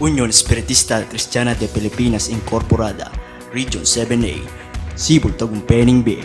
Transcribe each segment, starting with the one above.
Unión Espiritista Cristiana de Pilipinas Incorporada, Region 7A, Sibol Tagumpeni B.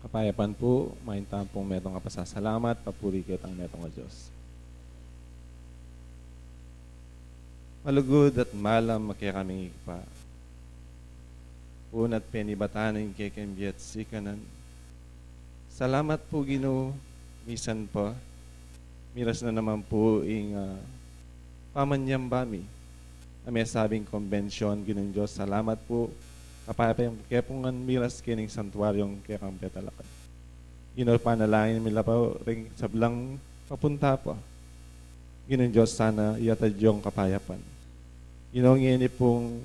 Kapayapan po, maintam pong metong kapasasalamat, papuri kitang metong o Diyos. Malugod at malam makia kami pa. Unat penibatanin kekembiat sikanan. Salamat po Ginoo, misan po. Miras na naman po ing pamanyam bami. Na may sabing konbensyon, Ginoong Diyos, salamat po. Kapayapayang kepungan miras kining santuaryong kekang petalakan. Ginoo, panalangin nila po ring sablang papunta po. Ginoong Diyos, sana iatad yung kapayapan. Ginoo, ngini pong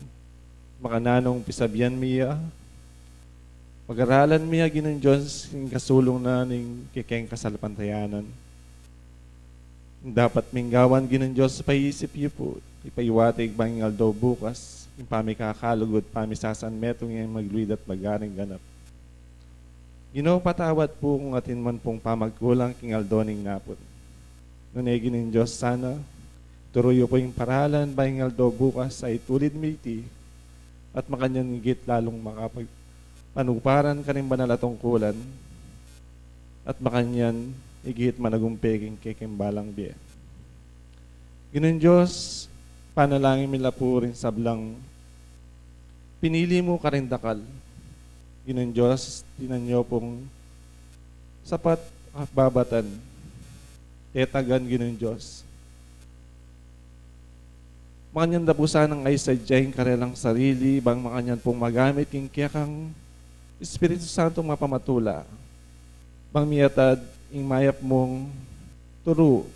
makananong pisabihan miya. Pag-aralan miya, Ginoong Diyos, yung kasulong na ning kikeng kasalpantayanan. Dapat minggawan, Ginoong Diyos, paisip iyo po. Ipaiwatig bangingal daw bukas. Yung pami kakalugod, pami sasan metong yung magluid at magaring ganap. Ginoo, patawad po kung atin man pong pamagkulang king aldoning napon. Nunegi ng Diyos sana, turuyo po yung paralan, bangingal daw bukas ay tulid militi at makanyan higit lalong makapagpanuparan ka rin banal atungkulan at makanyan higit managumpeging kekembalang biye. Ginoong Diyos, panalangin mila po rin sablang pinili mo karindakal. Ginoong Diyos, tinan nyo pong sapat babatan. Tetagan, Ginoong Diyos. Makanyan na po sanang ay sadyahin karelang sarili, bang makanyan pong magamit yung kaya kang Espiritu Santo mapamatula. Bang miyatad, yung mayap mong turo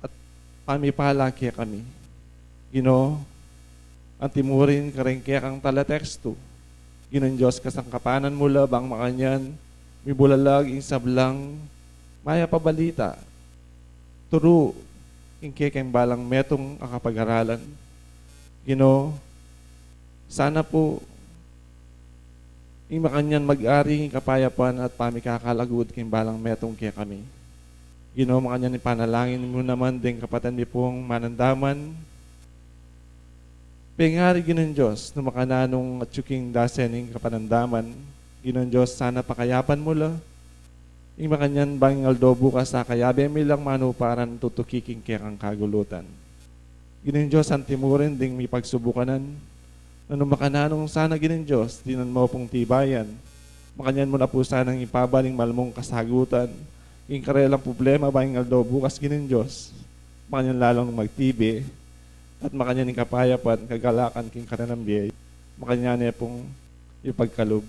at pamipala kaya kami. Ginoo, ang timurin ka rin kaya kang talateksto. Ginoong Diyos, kasangkapanan mula bang makanyan, may bulalag yung sablang maya pabalita, turo, yung kaya balang metong akapag-aralan. Ginoo, sana po yung makanyan mag-ari yung kapayapan at pamikakalagod kayong balang metong kaya kami. Ginoo, makanyan ipanalangin mo naman din kapatan ni pong manandaman. Pengari Ginoong Diyos, na makananong at tsuking dasen yung kapanandaman. Ginoong Diyos, sana pakayapan mo la. Yung makanyan bang aldo bukas sa kayabe may lang manuparan tutukiking kaya kang kagulutan. Ginoong Diyos, ang timurin ding may pagsubukanan. Nano makananong sana Ginoong Diyos, dinan mo pong tibayan. Makanyan mo na po sanang ipabaling malmong kasagutan. Yung karelang problema bang aldo bukas Ginoong Diyos. Makanyan lalong magtibi. At makanyan yung kapayapan, kagalakan king karanambiyay. Makanyan niya pong ipagkalub.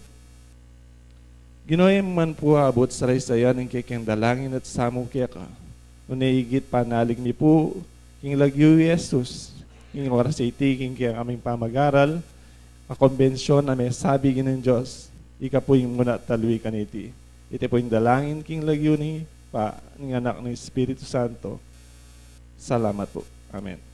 Ginoy man po abot sa raysayan ng kikeng dalangin at samong kaya ka. Unaigit panalig ni po, king lagyu Jesus, king oras ay tiging kaya aming pamag-aral, kakonbensyon na may sabi ng Diyos, ika po yung muna talwi kaniti. Ito po yung dalangin king lagyu ni pa, ng anak ng Espiritu Santo. Salamat po. Amen.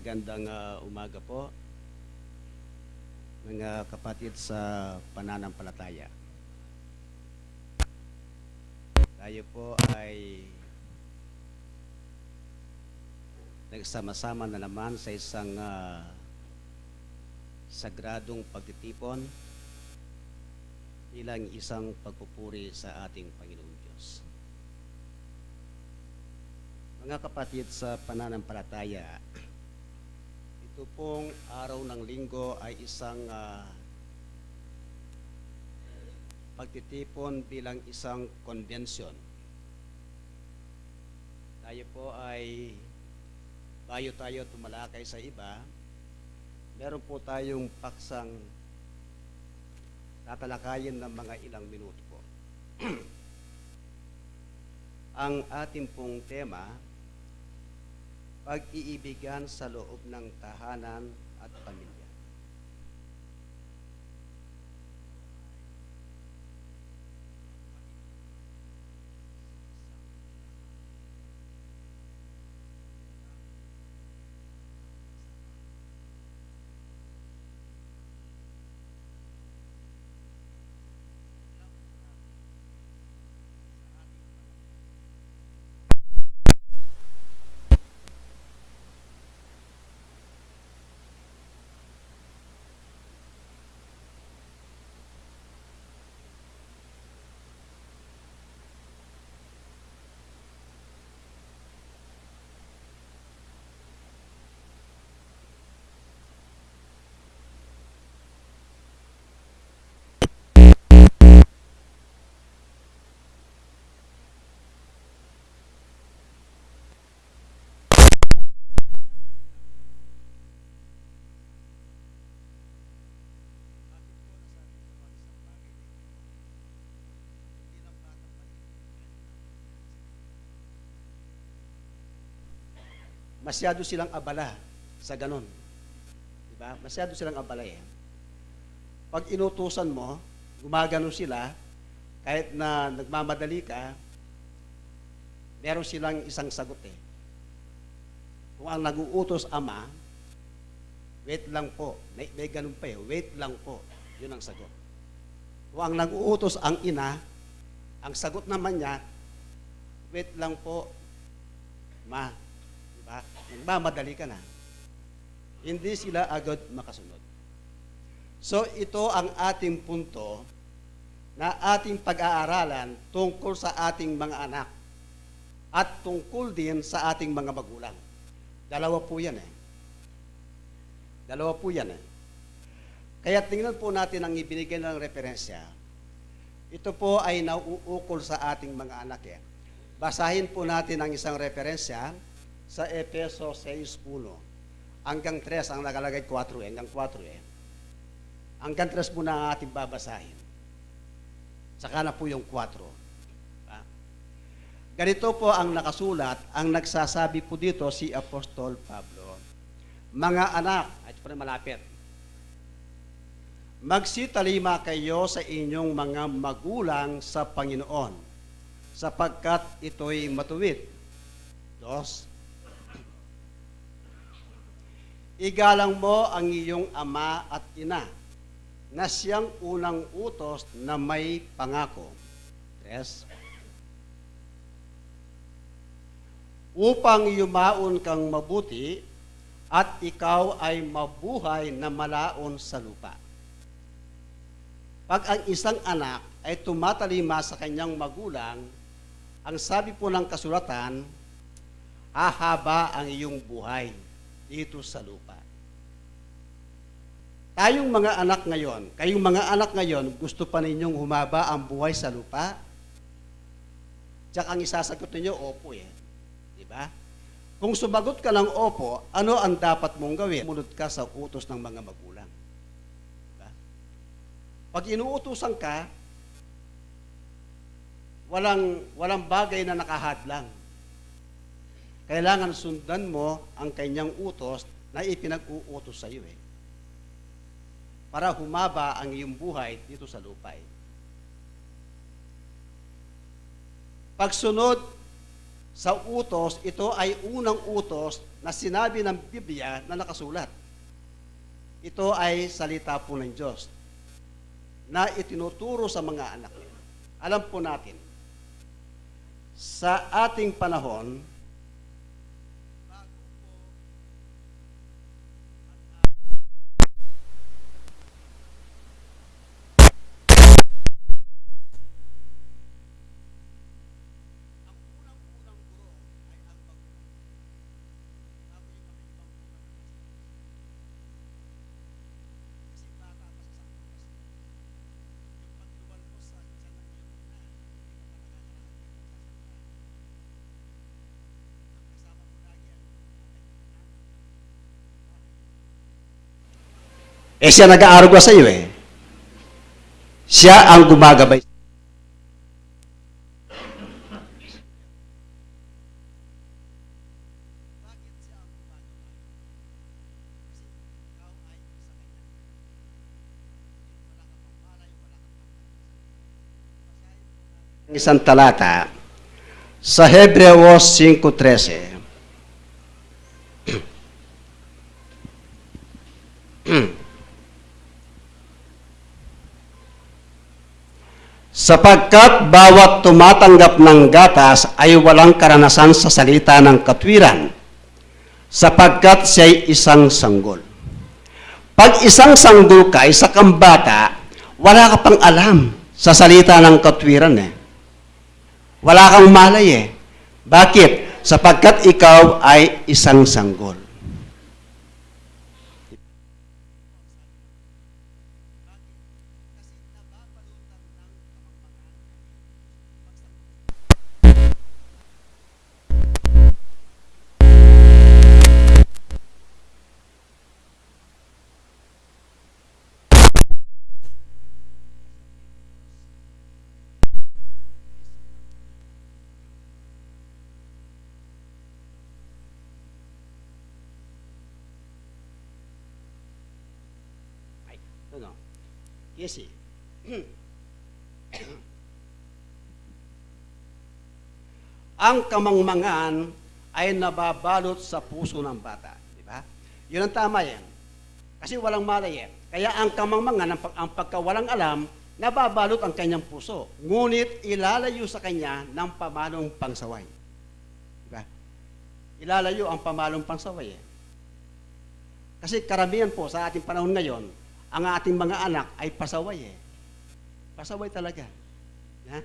Magandang umaga po, mga kapatid sa pananampalataya. Tayo po ay nagsama-sama na naman sa isang sagradong pagtitipon bilang isang pagpupuri sa ating Panginoong Diyos. Mga kapatid sa pananampalataya, ito pong araw ng linggo ay isang pagtitipon bilang isang convention. Tayo po ay bayo tayo tumalakay sa iba, meron po tayong paksang tatalakayin ng mga ilang minuto po. Ang ating pong tema, pag-iibigan sa loob ng tahanan at pamilya. Masyado silang abala sa ganon. Diba? Masyado silang abala eh. Pag inutusan mo, gumagano sila, kahit na nagmamadali ka, meron silang isang sagot eh. Kung ang nag-uutos ama, wait lang po. May ganun pa eh, wait lang po. Yun ang sagot. Kung ang nag-uutos ang ina, ang sagot naman niya, wait lang po, ma. Diba? Nagmamadali ka na. Hindi sila agad makasunod. So ito ang ating punto na ating pag-aaralan tungkol sa ating mga anak at tungkol din sa ating mga magulang. Dalawa po yan eh. Dalawa po yan eh. Kaya tingnan po natin ang ibinigay ng referensya. Ito po ay nauukol sa ating mga anak eh. Basahin po natin ang isang referensya sa Efeso 6:1 hanggang 3, ang nakalagay 4 hanggang 4 eh. Hanggang 3 muna ang ating babasahin. Saka na po yung 4. Ganito po ang nakasulat, ang nagsasabi po dito si Apostol Pablo. Mga anak, ito po na malapit, magsitalima kayo sa inyong mga magulang sa Panginoon, sapagkat ito'y matuwid. 2, igalang mo ang iyong ama at ina, na siyang unang utos na may pangako. 3, upang yumaon kang mabuti at ikaw ay mabuhay na malaon sa lupa. Pag ang isang anak ay tumatalima sa kanyang magulang, ang sabi po ng kasulatan, hahaba ang iyong buhay dito sa lupa. Tayong mga anak ngayon, kayong mga anak ngayon, gusto pa ninyong humaba ang buhay sa lupa? Tsaka ang isasagot ninyo, opo eh. Diba? Kung sumagot ka ng opo, ano ang dapat mong gawin? Sumunod ka sa utos ng mga magulang. Diba? Pag inuutusan ka, walang bagay na nakahadlang. Kailangan sundan mo ang kanyang utos na ipinag-uutos sa iyo eh. Para humaba ang iyong buhay dito sa lupa eh. Pagsunod sa utos, ito ay unang utos na sinabi ng Biblia na nakasulat. Ito ay salita po ng Diyos na itinuturo sa mga anak niya. Alam po natin, sa ating panahon, siya nag-aarugwa sa iyo eh. Siya ang gumagabay. Isang talata sa Hebreos 5:13. Sapagkat bawat tumatanggap ng gatas ay walang karanasan sa salita ng katwiran, sapagkat siya'y isang sanggol. Pag isang sanggol ka, isa kang bata, wala ka pang alam sa salita ng katwiran eh. Wala kang malay eh. Bakit? Sapagkat ikaw ay isang sanggol. Ano? Yes, eh. Ang kamangmangan ay nababalot sa puso ng bata. Di ba? Yun ang tama yan. Kasi walang malay yan. Kaya ang kamangmangan, ang pagkawalang alam, nababalot ang kanyang puso. Ngunit ilalayo sa kanya ng pamanong pangsaway. Di ba? Ilalayo ang pamanong pangsaway. Kasi karamihan po sa ating panahon ngayon, ang ating mga anak ay pasaway eh. Pasaway talaga. Ha?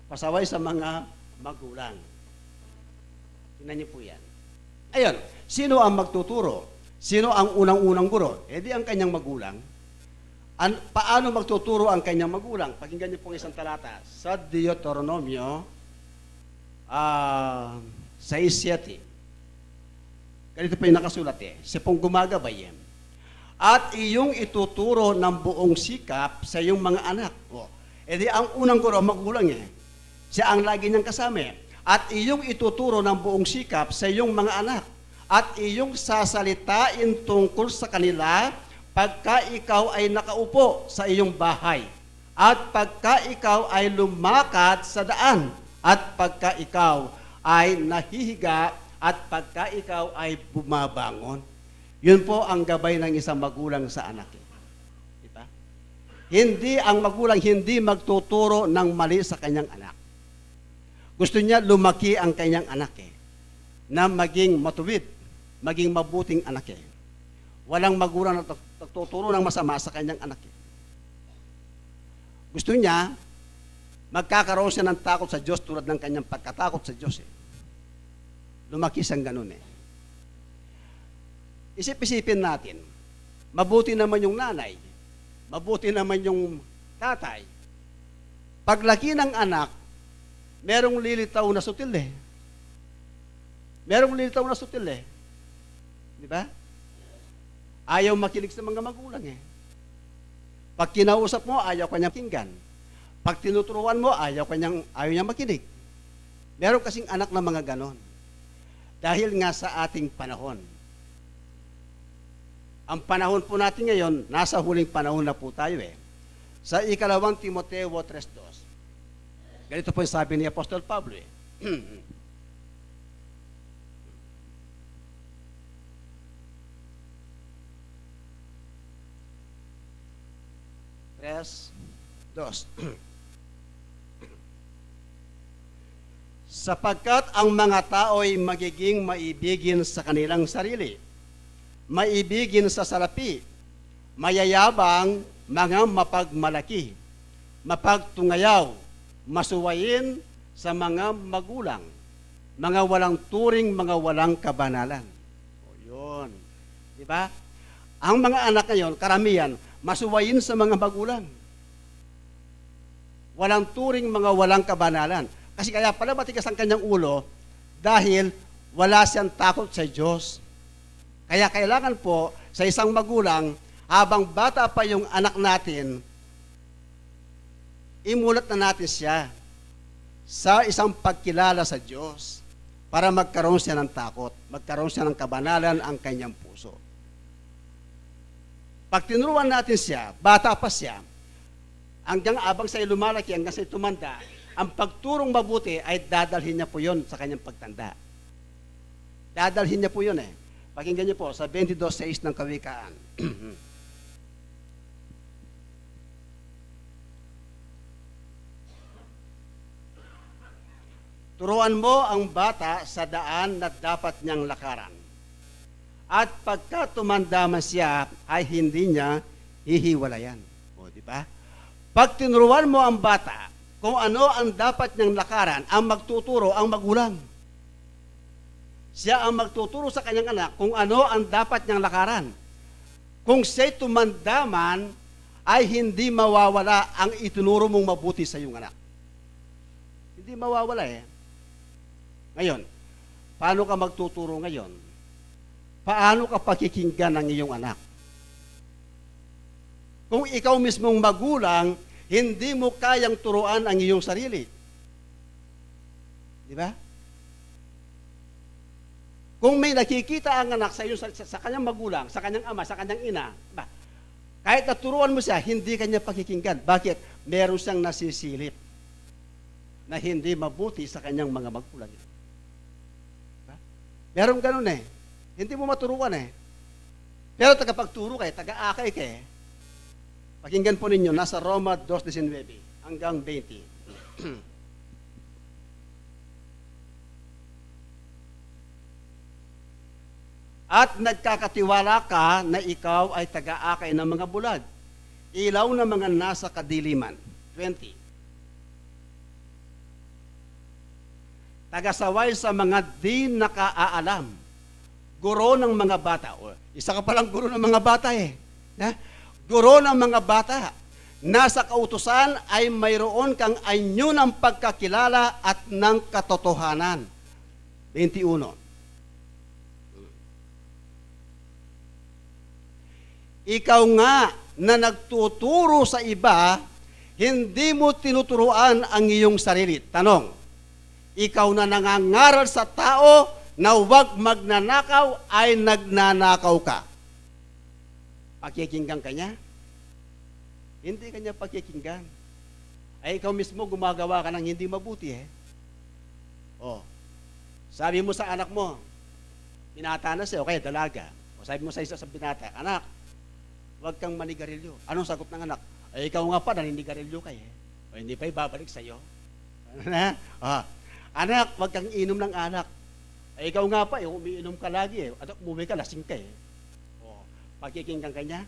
Pasaway sa mga magulang. Tingnan niyo po yan. Ayun, sino ang magtuturo? Sino ang unang-unang guro? Eh di ang kanyang magulang. Paano magtuturo ang kanyang magulang? Pakinggan niyo po isang talata. Sa Deuteronomio 6:7. Ganito po yung nakasulat eh. Siya pong gumagabay eh. At iyong ituturo ng buong sikap sa iyong mga anak. Edi ang unang guro, magulang eh. Siya ang lagi niyang kasama eh. At iyong ituturo ng buong sikap sa iyong mga anak. At iyong sasalitain tungkol sa kanila pagka ikaw ay nakaupo sa iyong bahay. At pagka ikaw ay lumakad sa daan. At pagka ikaw ay nahihiga. At pagka ikaw ay bumabangon. Yun po ang gabay ng isang magulang sa anak. Diba? Hindi ang magulang hindi magtuturo ng mali sa kanyang anak. Gusto niya lumaki ang kanyang anak na maging matuwid, maging mabuting anak Walang magulang na nagtuturo ng masama sa kanyang anak Gusto niya magkakaroon siya ng takot sa Diyos tulad ng kanyang pagkatakot sa Diyos Lumaki siyang ganun Isip-isipin natin, mabuti naman yung nanay, mabuti naman yung tatay. Paglaki ng anak, merong lilitaw na sutil Merong lilitaw na sutil Di ba? Ayaw makinig sa mga magulang Pag kinausap mo, ayaw kanyang kinggan. Pag tinuturuan mo, ayaw niya makinig. Meron kasing anak na mga ganon. Dahil nga sa ating panahon. Ang panahon po natin ngayon, nasa huling panahon na po tayo Sa 2 Timoteo 3:2, ganito po yung sabi ni Apostol Pablo 3, 2. Sapagkat ang mga tao'y magiging maibigin sa kanilang sarili, maibigin sa salapi, mayayabang, mga mapagmalaki, mapagtungayaw, masuwayin sa mga magulang, mga walang turing, mga walang kabanalan. O yun. Di ba? Ang mga anak ngayon, karamihan, masuwayin sa mga magulang. Walang turing, mga walang kabanalan. Kasi kaya pala matigas ang kanyang ulo dahil wala siyang takot sa Diyos. Kaya kailangan po sa isang magulang, habang bata pa yung anak natin, imulat na natin siya sa isang pagkilala sa Diyos para magkaroon siya ng takot, magkaroon siya ng kabanalan ang kanyang puso. Pag tinuruan natin siya, bata pa siya, hanggang abang sa'yo lumalaki, hanggang sa'yo tumanda, ang pagturong mabuti ay dadalhin niya po yun sa kanyang pagtanda. Dadalhin niya po yun eh. Pakinggan niyo po sa 22:6 ng Kawikaan. Turuan mo ang bata sa daan na dapat niyang lakaran. At pagka tumanda man siya, ay hindi niya hihiwalayan. O, di ba? Pag tinuruan mo ang bata kung ano ang dapat niyang lakaran, ang magtuturo ang magulang. Siya ang magtuturo sa kanyang anak kung ano ang dapat niyang lakaran. Kung siya'y tumanda man, ay hindi mawawala ang itinuro mong mabuti sa iyong anak. Hindi mawawala eh. Ngayon, paano ka magtuturo ngayon? Paano ka pakikinggan ng iyong anak? Kung ikaw mismong magulang, hindi mo kayang turuan ang iyong sarili. Di ba? Kung may nakikita ang anak sa kanyang magulang, sa kanyang ama, sa kanyang ina, ba? Kahit naturuan mo siya, hindi kanya pakikinggan. Bakit? Meron siyang nasisilip na hindi mabuti sa kanyang mga magulang. Diba? Meron ganun eh. Hindi mo maturuan eh. Pero tagapagturo ka, taga-akay ka eh. Pakinggan po ninyo, nasa Roma 2:19 hanggang 20. At nagkakatiwala ka na ikaw ay taga-akay ng mga bulag, ilaw ng mga nasa kadiliman. 20. Tagasaway sa mga di nakaaalam, guro ng mga bata. O, isa ka palang guro ng mga bata eh. Guro ng mga bata. Nasa kautusan ay mayroon kang anyo ng pagkakilala at ng katotohanan. 21. Ikaw nga na nagtuturo sa iba, hindi mo tinuturuan ang iyong sarili. Tanong, ikaw na nangangaral sa tao na huwag magnanakaw ay nagnanakaw ka. Pakikinggan ka niya? Hindi ka niya pakikinggan. Ay ikaw mismo gumagawa ka ng hindi mabuti eh. O, sabi mo sa anak mo, binata na siya, okay, dalaga. O sabi mo sa isa sa binata, anak, huwag kang manigarilyo. Anong sagot ng anak? Ay ikaw nga pa, naninigarilyo ka eh. O hindi pa ibabalik sa'yo. Anak, huwag kang inom ng alak. Ay ikaw nga pa, umiinom ka lagi eh. At umuwi ka, lasing ka eh. O, pakikinggan ka niya?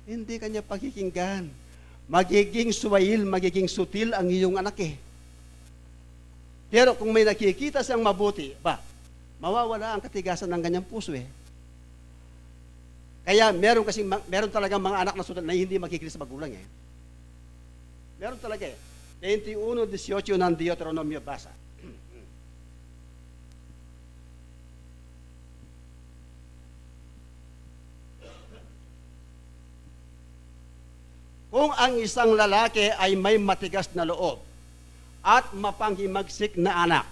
Hindi ka niya pakikinggan. Magiging suwail, magiging sutil ang iyong anak eh. Pero kung may nakikita siyang mabuti, mawawala ang katigasan ng kanyang puso eh. Kaya meron talagang mga anak na sutil na hindi makikinig sa magulang eh. Meron talaga eh. 21:18 ng Deuteronomio, basa. Kung ang isang lalaki ay may matigas na loob at mapanghimagsik na anak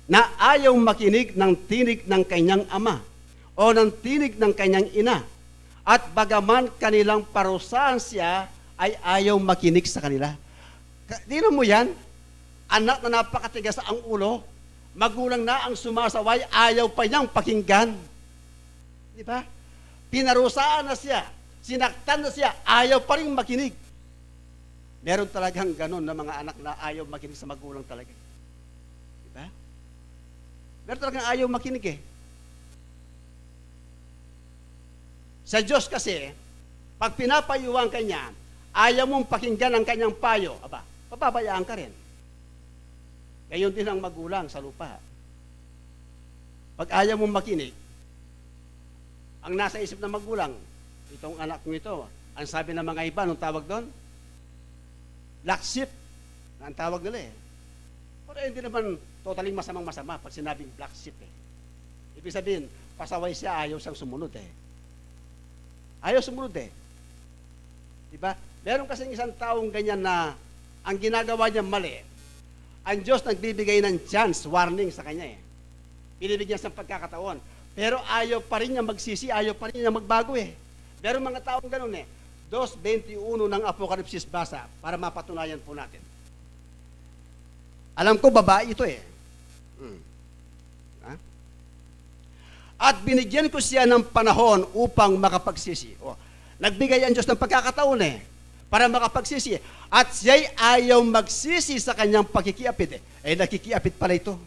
na ayaw makinig ng tinig ng kanyang ama o ng tinig ng kanyang ina at bagaman kanilang parusahan siya ay ayaw makinig sa kanila. Dino mo yan? Anak na napakatigas ang ulo, magulang na ang sumasaway, ayaw pa niyang pakinggan. Di ba? Pinarusahan na siya, sinaktan na siya, ayaw pa rin makinig. Meron talagang ganun na mga anak na ayaw makinig sa magulang talaga. Diba? Meron talagang ayaw makinig eh. Sa Diyos kasi, pag pinapayuhan ka niya, ayaw mong pakinggan ang kanyang payo, aba, papabayaan ka rin. Gayon din ang magulang sa lupa. Pag ayaw mong makinig, ang nasa isip ng magulang, itong anak mo ito, ang sabi ng mga iba, anong tawag doon? Black sheep, na ang tawag nila eh. Pero hindi naman totaling masama pag sinabing black sheep eh. Ibig sabihin, pasaway siya, ayaw siyang sumunod eh. Ayaw sumunod eh. Diba? Meron kasing isang taong ganyan na ang ginagawa niya mali. Ang Diyos nagbibigay ng chance, warning sa kanya eh. Binibigyan sa pagkakataon. Pero ayaw pa rin niya magsisi, ayaw pa rin niya magbago eh. Meron mga taong ganun eh. 2:21 ng Apokalipsis basa para mapatunayan po natin. Alam ko, babae ito eh. Ha? At binigyan ko siya ng panahon upang makapagsisi. Nagbigay ang Diyos ng pagkakataon eh, para makapagsisi. At siya'y ayaw magsisi sa kanyang pagkikiapit eh. Nakikiapit pala ito.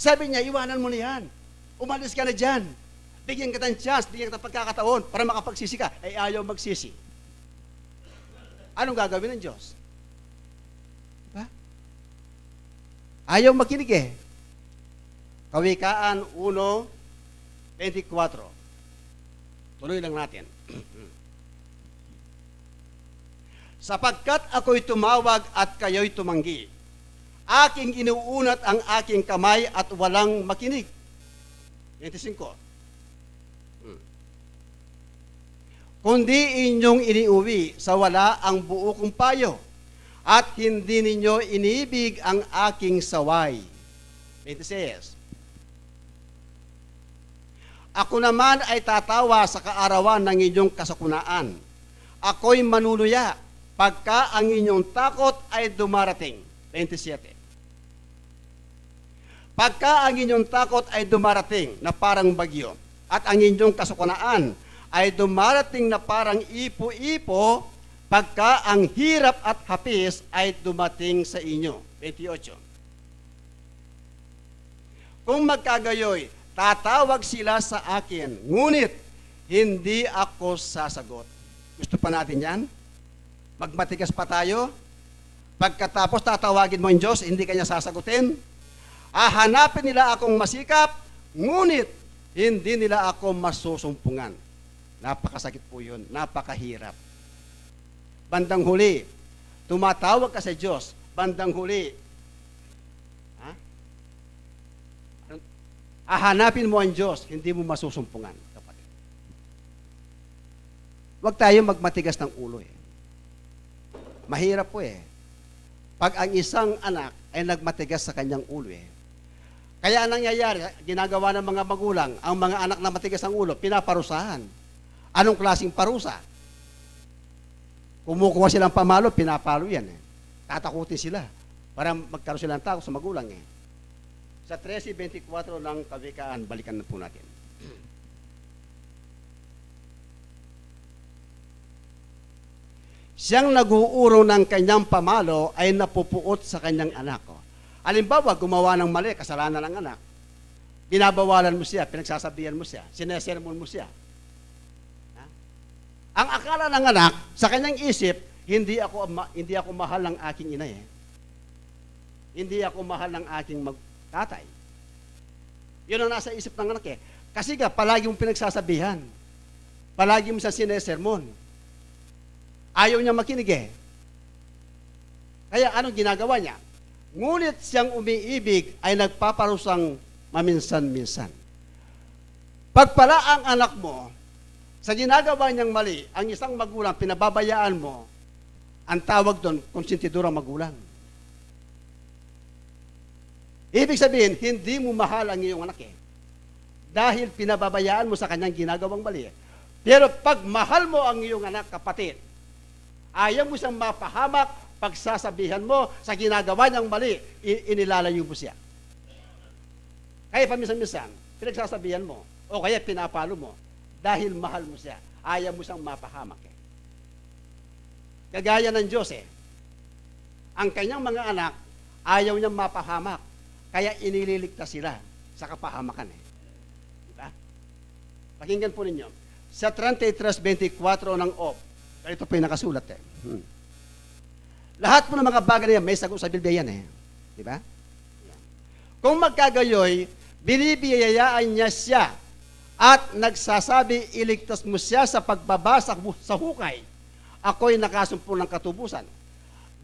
Sabi niya, iwanan mo na yan. Umalis ka na dyan. Bigyan ka ng chance, bigyan ka ng pagkakataon para makapagsisi ka. Ayaw magsisi. Anong gagawin ng Diyos? Diba? Ayaw makinig eh. Kawikaan 1:24. Tuloy lang natin. Sapagkat ako'y tumawag at kayo'y tumanggi. Aking inuunat ang aking kamay at walang makinig. 25. Kundi inyong iniuwi sa wala ang buo kong payo, at hindi ninyo iniibig ang aking saway. 26. Ako naman ay tatawa sa kaarawan ng inyong kasakunaan. Ako'y manuluya pagka ang inyong takot ay dumarating. 27. Pagka ang inyong takot ay dumarating na parang bagyo, at ang inyong kasakunaan ay dumarating na parang ipo-ipo, pagka ang hirap at hapis ay dumating sa inyo. 28. Kung magkagayoy, tatawag sila sa akin, ngunit hindi ako sasagot. Gusto pa natin yan? Magmatigas pa tayo? Pagkatapos tatawagin mo ang Diyos, hindi kanya sasagutin? Hanapin nila akong masikap, ngunit hindi nila ako masusumpungan. Napakasakit po yun, napakahirap. Bandang huli, tumatawag ka sa Diyos, bandang huli, hanapin mo ang Diyos, hindi mo masusumpungan, kapatid. Huwag tayo magmatigas ng ulo eh. Mahirap po eh. Pag ang isang anak ay nagmatigas sa kanyang ulo eh. Kaya ang nangyayari, ginagawa ng mga magulang, ang mga anak na matigas ang ulo, pinaparusahan. Anong klaseng parusa? Kumukuha silang pamalo, pinapalo yan eh. Tatakutin sila para magkaroon sila ng takot sa magulang eh. Sa 13:24 ng Kawikaan, balikan na po natin. Siyang nag-uurong ng kanyang pamalo ay napupuot sa kanyang anak. Halimbawa, gumawa ng mali, kasalanan ng anak. Binabawalan mo siya, pinagsasabihan mo siya, sinesermon mo siya. Ang akala ng anak, sa kanyang isip, hindi ako mahal ng aking ina eh. Hindi ako mahal ng aking tatay. Yun ang nasa isip ng anak eh. Kasi nga, palagi mong pinagsasabihan. Palagi mo siya sinesermon. Ayaw niya makinig eh. Kaya anong ginagawa niya? Ngunit siyang umiibig ay nagpaparusang maminsan-minsan. Pag pala ang anak mo, sa ginagawa niyang mali, ang isang magulang, pinababayaan mo, ang tawag doon, konsentidurang magulang. Ibig sabihin, hindi mo mahal ang iyong anak eh. Dahil pinababayaan mo sa kanyang ginagawang mali. Pero pag mahal mo ang iyong anak, kapatid, ayaw mo siyang mapahamak, pagsasabihan mo sa ginagawa niyang mali, inilalayo mo siya. Kaya paminsan-minsan, pinagsasabihan mo, o kaya pinapalo mo, dahil mahal mo siya, ayaw mo siyang mapahamak eh. kagaya ng Diyos eh. Ang kanyang mga anak, ayaw niyang mapahamak. Kaya inililigtas sila sa kapahamakan eh. Diba? Pakinggan po ninyo. Sa 33:24 ng Ob, ito po yung nakasulat eh. Lahat po ng mga bagay na yan, may sagot sa Biblia yan eh. Diba? Yan. Kung magkagayoy, binibiyayaan niya siya at nagsasabi, iligtas mo siya sa pagbaba sa hukay. Ako'y nakasumpo ng katubusan.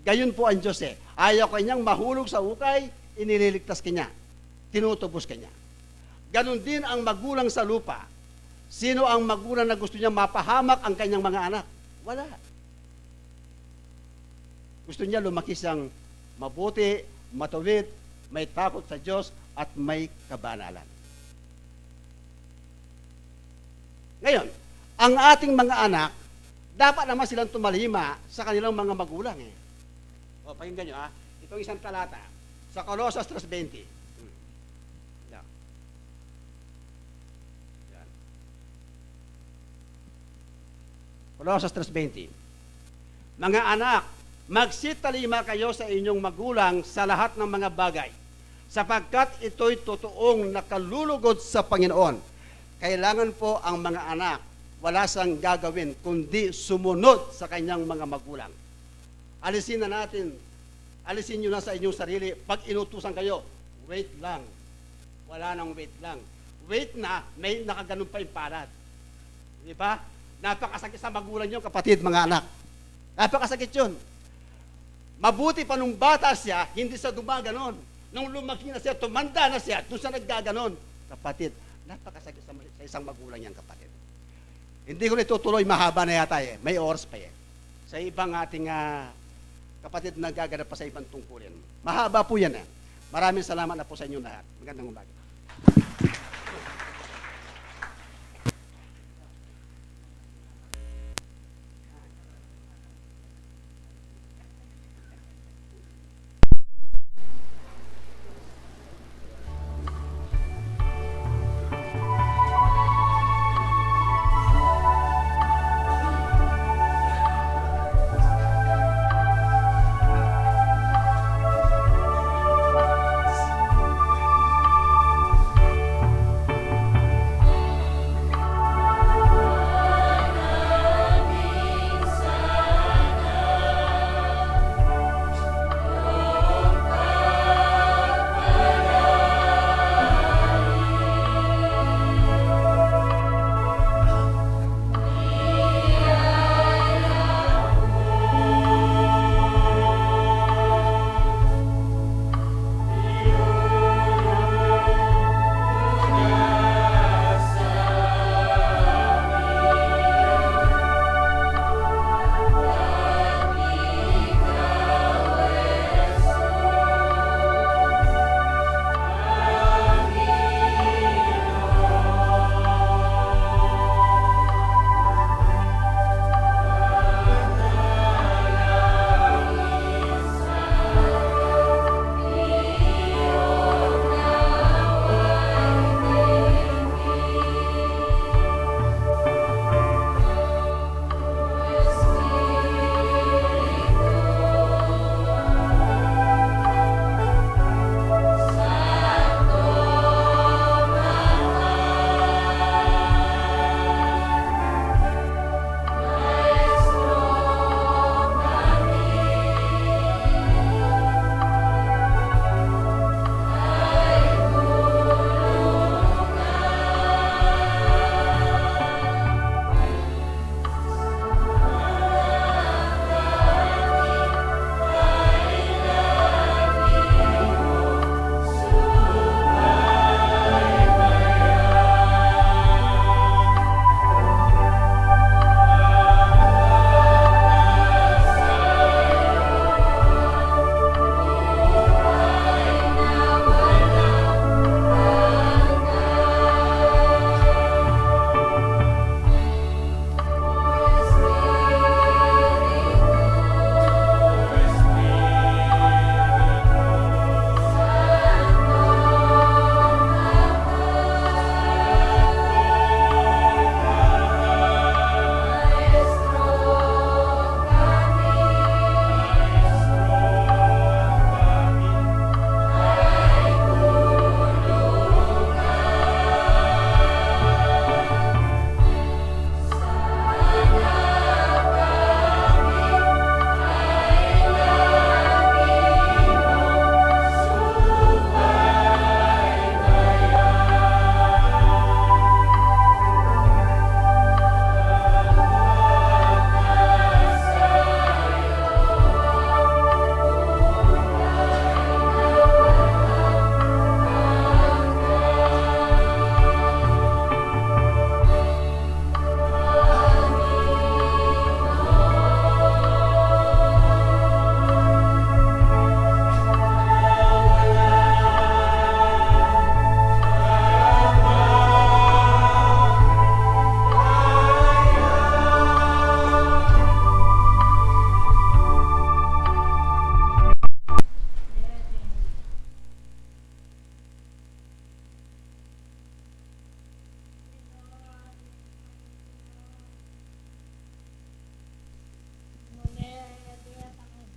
Gayon po ang Diyos eh. Ayaw kanyang mahulog sa hukay, inililigtas kanya. Tinutubos kanya. Ganon din ang magulang sa lupa. Sino ang magulang na gusto niya mapahamak ang kanyang mga anak? Wala. Gusto niya lumaki siyang mabuti, matuwid, may takot sa Diyos, at may kabanalan. Ngayon, ang ating mga anak, dapat naman silang tumalima sa kanilang mga magulang eh. O, pakinggan nyo ha. Itong isang talata sa Colossus 3:20. Yan. Yan. Colossus 3:20. Mga anak, magsitalima kayo sa inyong magulang sa lahat ng mga bagay, sapagkat ito'y totoong nakalulugod sa Panginoon. Kailangan po ang mga anak, wala siyang gagawin, kundi sumunod sa kanyang mga magulang. Alisin nyo na sa inyong sarili, pag inutusan kayo, wait lang. Wala nang wait lang. Wait na, may nakaganon pa yung palad. Di ba? Napakasakit sa magulang nyo, kapatid, mga anak. Napakasakit yun. Mabuti pa nung bata siya, hindi siya dumaganon. Nung lumaki na siya, tumanda na siya, doon siya naggaganon. Kapatid, napakasakit sa isang magulang yan, kapatid. Hindi ko itutuloy, mahaba na yata eh. May oras pa eh. Sa ibang ating kapatid na gaganap pa sa ibang tungkulin. Mahaba po yan eh. Maraming salamat na po sa inyong lahat. Magandang umaga.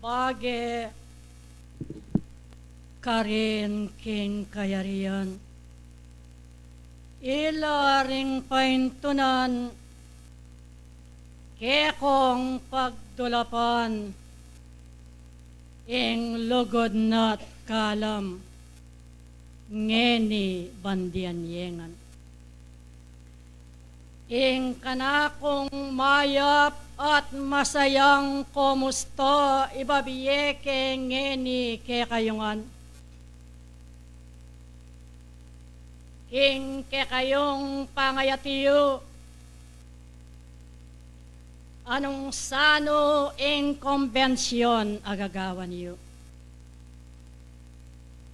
bage karin king kayarian. Ilaring paintunan kekong pagdulapan ing lugod na't kalam ngeni bandian yengan. Ing kanakong mayap at masayang komusta ibabiyeke ngeni kekayungan. King kekayong pangayatiyo anong sano ing konbensyon agagawan niyo.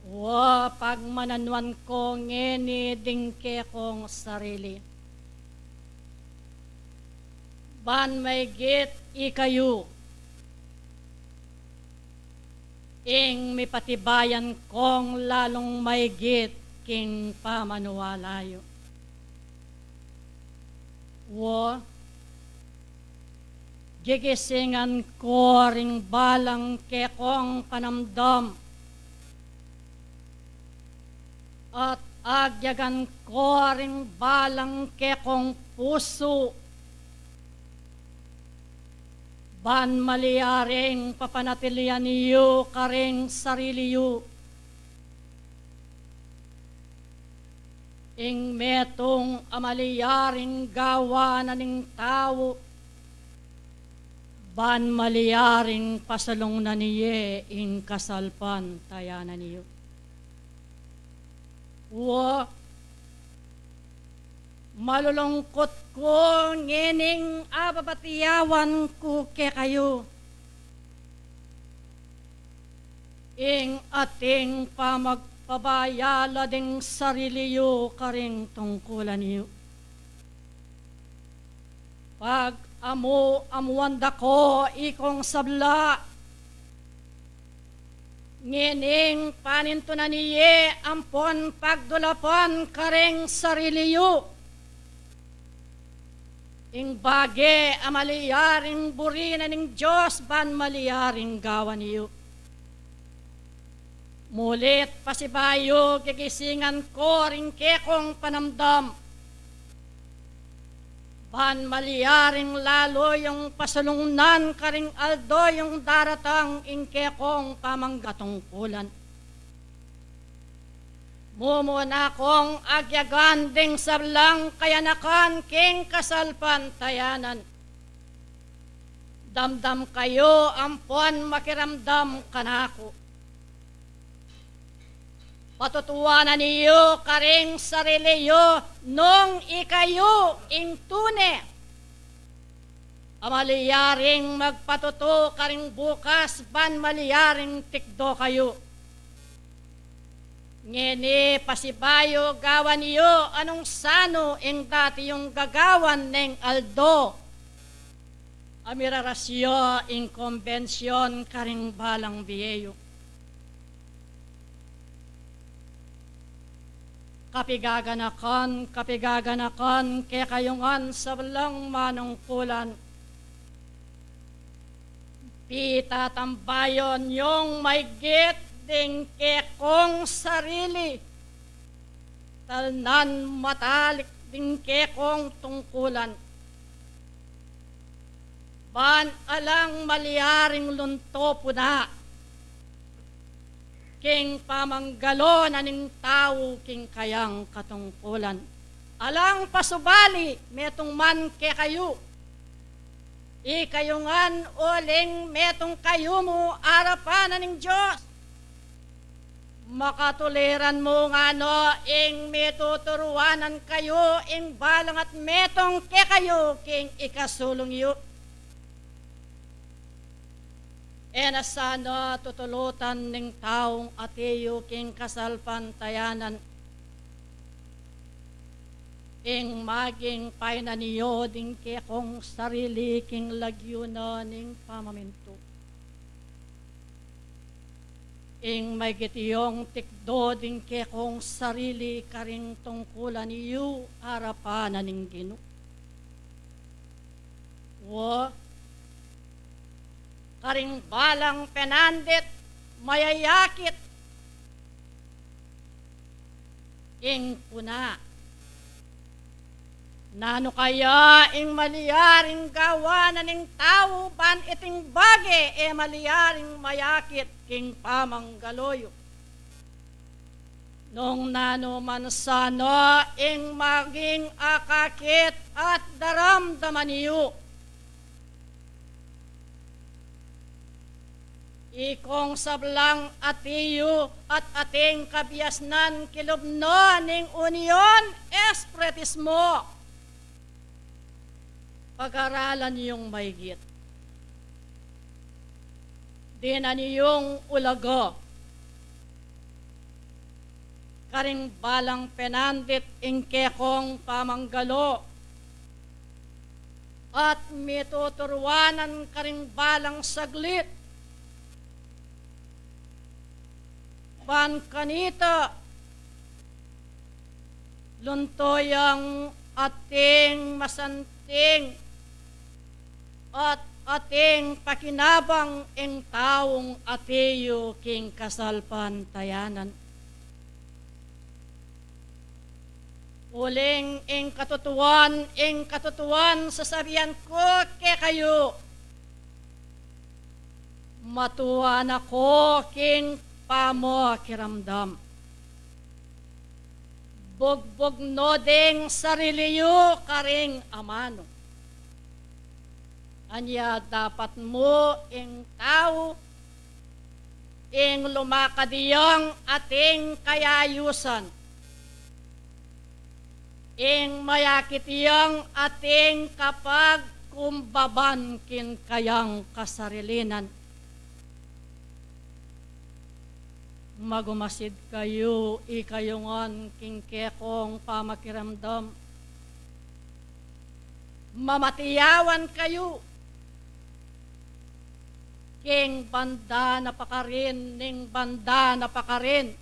Wa pagmananuan ko ngeni dingke kong sarili. Ban may git ikayo. Ing mipatibayan kong lalong may git king pamanuwalayo. Wa gigisingan ko ring balang kekong panamdam at agyagan ko ring balang kekong puso ban maliaring papanatilian niyo karing sarili yu ing metong amaliaring gawa na ning tao ban maliaring pasalong na niye ing kasalpan tayanan niyo. Wa malulungkot ko ngining ababatiyawan ko ke kayo. Ing ating pamagpabayala ding sarili yu karing tungkulan niyo. Pag amuanda ko ikong sabla ngining panintunan niye ampon pagdulapan karing sarili yu. Ing bage amaliyaring burina ning Diyos ban maliyaring gawan niyo. Mulit pasibayo gigisingan ko ring kekong panamdam. Ban maliyaring lalo yung pasalungnan karing aldo yung daratang ing kekong pamanggatungkulan. Mumuna kong agyagan ding sablang kayanakan king kasalpan tayanan. Damdam kayo ampon makiramdam kanako. Patutuwanan niyo karing sarili yo nung ikayo ing tune. Amaliyaring magpatuto karing bukas ban maliyaring tikdo kayo. Ngeni pasibayo gawan niyo anong sano ing dati yung gagawan ng aldo. Amirarasyo ing konbensyon karing balang biyeyo. Kapigaganakan, kaya kayungan sa walang manungkulan. Pitatambayon yung may git ding kekong sarili. Talnan matalik ding kekong tungkulan. Ban alang maliaring lunto puna. King pamanggalo na ning tao king kayang katungkulan. Alang pasubali, metong man ke kayo. Ikayungan uling metong kayo mo arapan na ning Diyos. Makatuliran mo nga no, ing metuturuanan kayo, ing balang at metong ke kayo, king ikasulong yu. Enasana tutulutan ng taong atiyo king kasalpan tayanan. Ing maging painaniyo ding kekong sarili king lagyuna ning pamaminto. Ing may gitiyong tikdo ding kekong sarili karing tungkulan niyo harapan ning Ginoo. Wa karing balang penandet, mayayakit, ing puna. Nano kaya ing maliyaring gawa na ning tao ban iting bage e maliyaring mayakit king pamanggaloyo. Nung nano man sana ing maging akakit at daramdaman niyo. Ikong sablang atiyo at ating kabiasnan kilubno ning union espretismo. Pag-aralan niyong maigit. Di na niyong ulago. Karing balang penandit ingkekong pamanggalo. At mituturwanan karing balang saglit. Ban kanita. Luntoyang ating masanting at ating pakinabang ing taong atiyo king kasalpantayanan. Uling ing katutuan sasabihan ko ke kayo. Matuwa na ko king pamo kiramdam. Bogbog no ding sariliyo karing amano. Anya dapat mo ing tao ing lumakadiyang ating kayayusan. Ing mayakitiyang ating kapag kumbaban kin kayang kasarilinan. Magumasid kayo, ikayongan king kekong pamakiramdam. Mamatiyawan kayo, king banda na pakarin, ning banda na pakarin.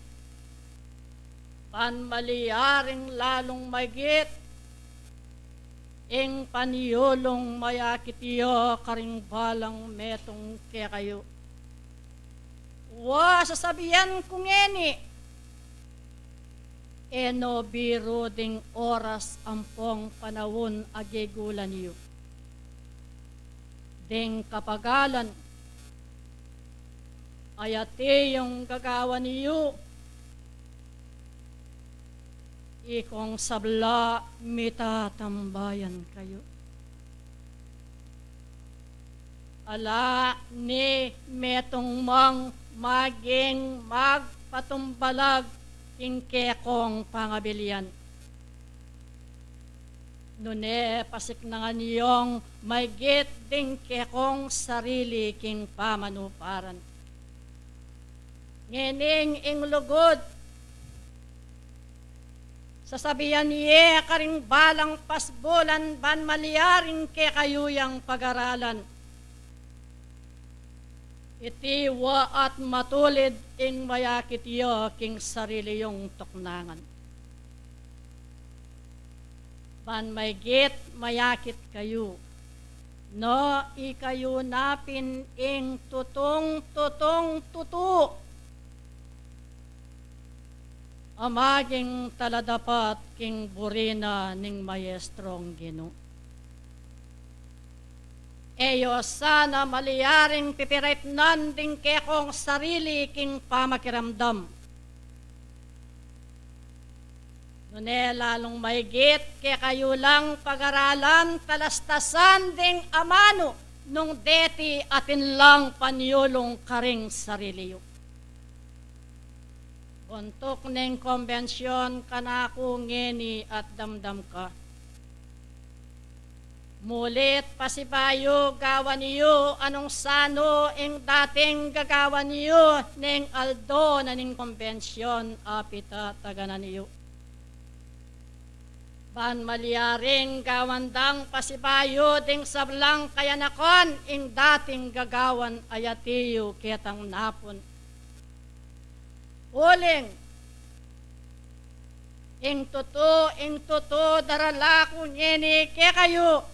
Panmaliyaring lalong magit, ing paniyolong mayakitiyo karing balang metong ke kayo. Wa sasabihan kung eni, eno biro ding oras ampong panahon agigulan niyo. Ding kapagalan, ayate yung gagawa niyo. Ikong sabla mitatambayan kayo. Ala ni metong mang maging magpatumbalag ingkekong pangabilian. Nune pasiknangan niyong maygit ding kekong sarili king pamanuparan. Ngening ing lugod, sasabihan niye karing balang pasbolan ban maliyaring ke kayuyang pag-aralan. Iti wa at matulid ing mayakit yo king sarili yung tuknangan. Ban maygit mayakit kayo. No ikayo napin ing tutu. Amaging taladapat king burina ning maestrong Ginoo. Eyo sana maliyaring pipiraytnan ding kekong sarili king pamakiramdam. Nune lalong maigit ke kayo lang pag-aralan talastasan ding amano nung deti atin lang panyulong karing sarili yo. Buntok ning konbensyon kanako ngeni at damdam ka. Mulit pasibayo gawa niyo anong sano ing dating gagawa niyo ning aldo na ning konbensyon apita taganan niyo. Ban maliyaring gawandang pasibayo ding sablang kayanakon ing dating gagawan ayatiyo ketang napon. Uling, ing tuto darala ko nyeni ke kayo.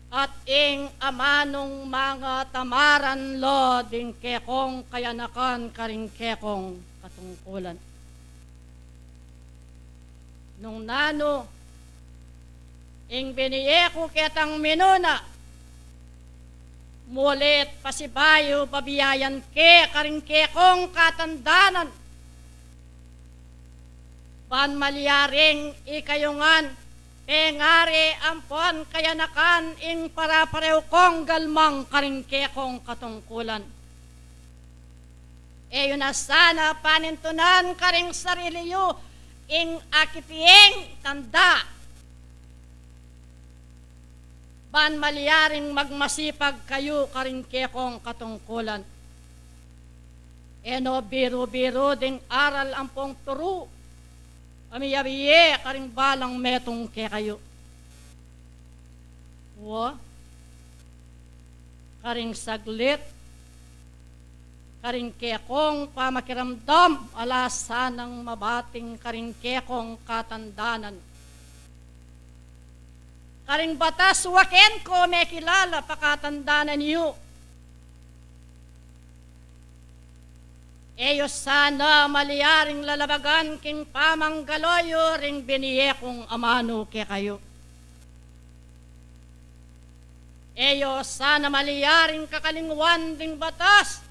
at ing amanong mga tamaran lo ding kekong kayanakan karing kekong katungkulan. Nung nano, ing biniye ko ketang minuna, mulit pasibayo babiyayan ke karing kekong katandanan, ban maliyaring ikayungan, pengari ampon kayanakan ing paraparew kong galmang karing kekong katungkulan. Eyo na sana panintunan karing sarili yu, ing akitieng tanda, ban maliyaring magmasipag kayo karing kekong katungkulan. Eno biro-biro ding aral ampong turu, amiyabiye karing balang metong ke kayo. Karing saglit, karing kekong pamakiramdam, alasanang mabating karing kekong katandanan. Karing batas waken ko may kilala pakatandanan niyo. Eyo sana maliyaring lalabagan king pamanggaloyo ring biniye kong amano ke kayo. Eyo sana maliyaring kakalingwan ding batas,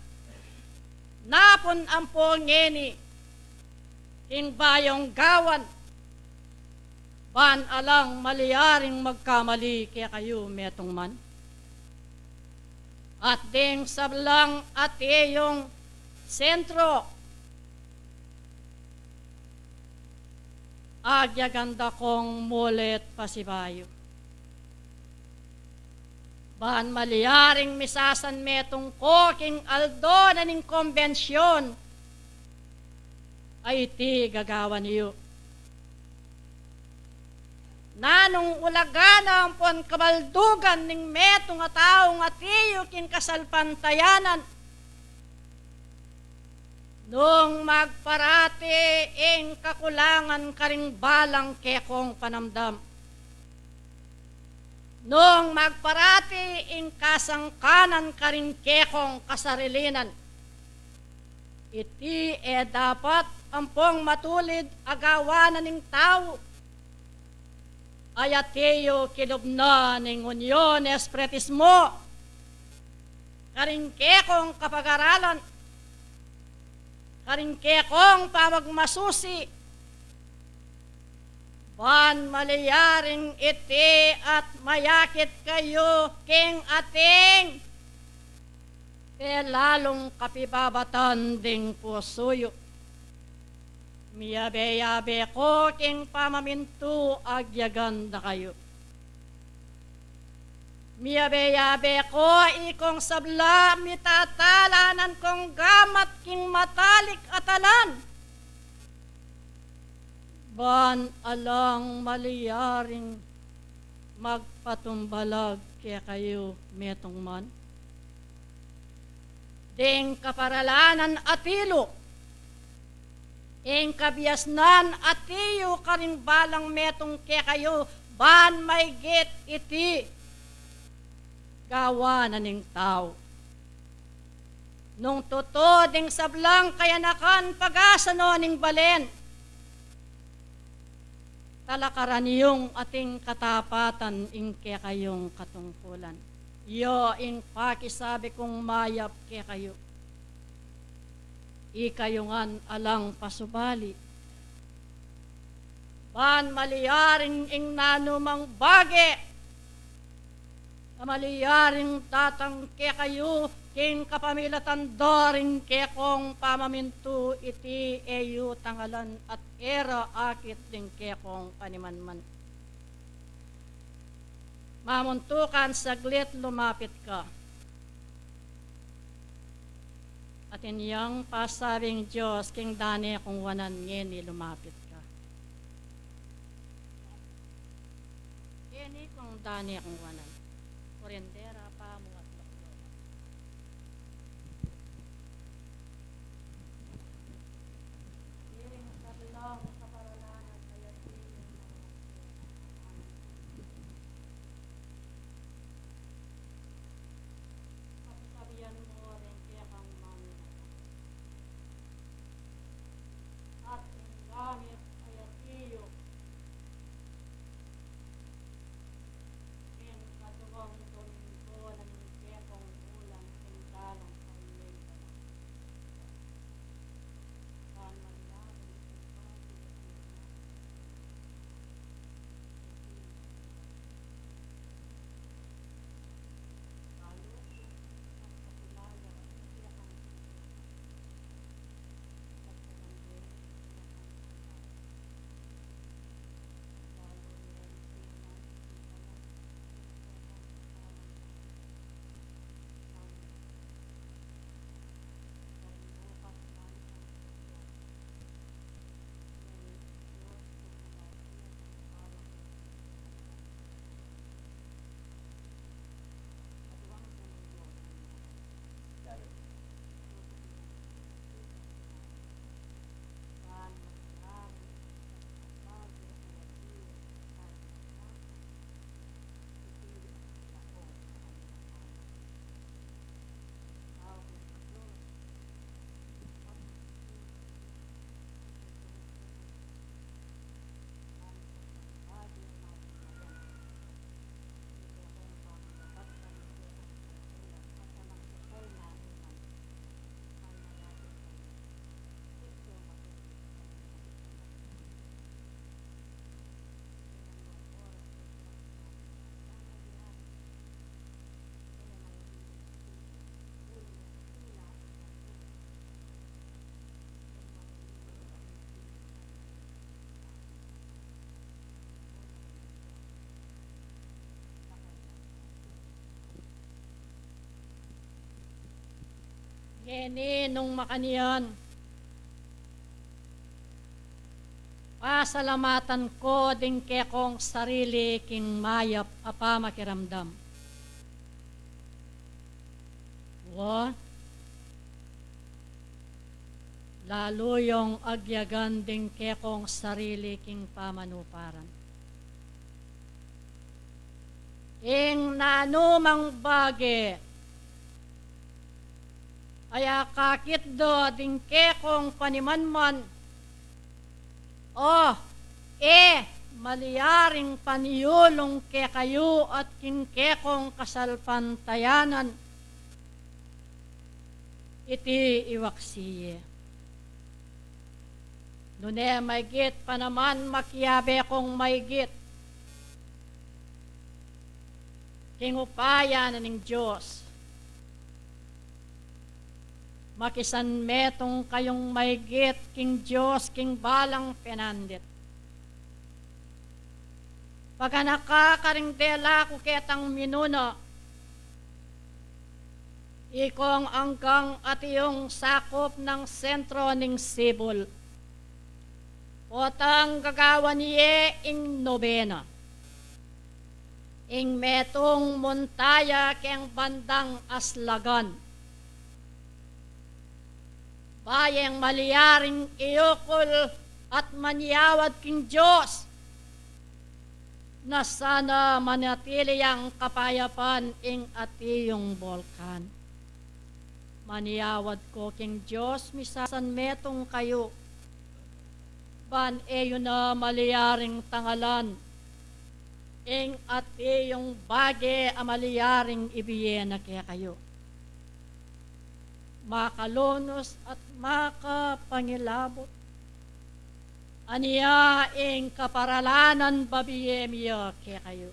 napon ampo ngeni king bayong gawan, ban alang maliyaring magkamali ke kayo metong man. At ding sablang at iyong sentro, agyaganda kong mulit pasibayo. Ban maliyaring misasan metong ko king aldo na ning konbensyon, ay iti gagawa niyo. Nanong ulagana ang pon kabaldugan ning metong ataong atiyo king kasalpantayanan, nung magparati ing kakulangan karing balang kekong panamdam. Nung magparati ing kasangkanan karing kekong kasarilinan, iti dapat ampong matulid agawanan ning tao, ayateyo kilubna ning unyon espretismo, karing kekong kapag-aralan, karing kekong pamagmasusi, ban maliyaring iti at mayakit kayo king ating, lalong kapibabatan ding pusuyo. Miyabe-yabe ko king pamamintu agyaganda kayo. Miyabe-yabe ko ikong sabla mitatalanan kong gamat king matalik atalan, ban alang maliyaring magpatumbalag kaya kayo metong man. Ding kaparalanan atilo, ing kabiasnan atiyo karing balang metong kaya kayo, ban may git iti gawa na ning tao. Nung tuto ding sablang kayanakan pag-asano ning balen, talakaran yung ating katapatan ing kaya kayong katungkulan. Yo ing pakisabi kong mayap kaya kayo, ikayungan alang pasubali, ban maliyaring ing nanumang bage, maliyaring tatang ke kayo king kapamilatan doring ke kong pamamintu iti eyu tangalan at era akit ding ke kong panimanman. Mamuntukan saglit lumapit ka, at inyang pasabing Diyos king dani kung wanan ngeni lumapit ka. Ngeni kung dani kung wanan. Korendera pa mo at laklo. Iring sa lang kaparalanan kaya Ngeni nung makaniyan, pasalamatan ko din ke kong sarili king mayap apa makiramdam. Wa, lalo yung agyagan din ke kong sarili king pamanuparan. Ing nanumang bage, aya kakit do din ke kong panimanman, maliyaring paniyulong ke kayo at kinkekong kasalpantayanan, iti iwaksiye. Nune maygit pa naman makiyabe kong maygit, kingupayan ng Diyos. Makisan metong kayong maygit king Diyos king balang penandit. Pagka nakakaringdela ko ketang minuno, ikong anggang at iyong sakop ng sentro ng Sibol. Potang gagawan niye ing nobena. Ing metong montaya keng bandang Aslagan. Bayang maliyaring iyokol at manyawad king Diyos na sana manatili ang kapayapan ing atiyong bolkan. Maniyawad ko king Diyos, misasan metong kayo, ban eyo na maliyaring tangalan, ing atiyong bage a maliyaring ibiyena kaya kayo. Makalonos at makapangilabot, aniya ing kaparalanan babiyemya kaya kayo.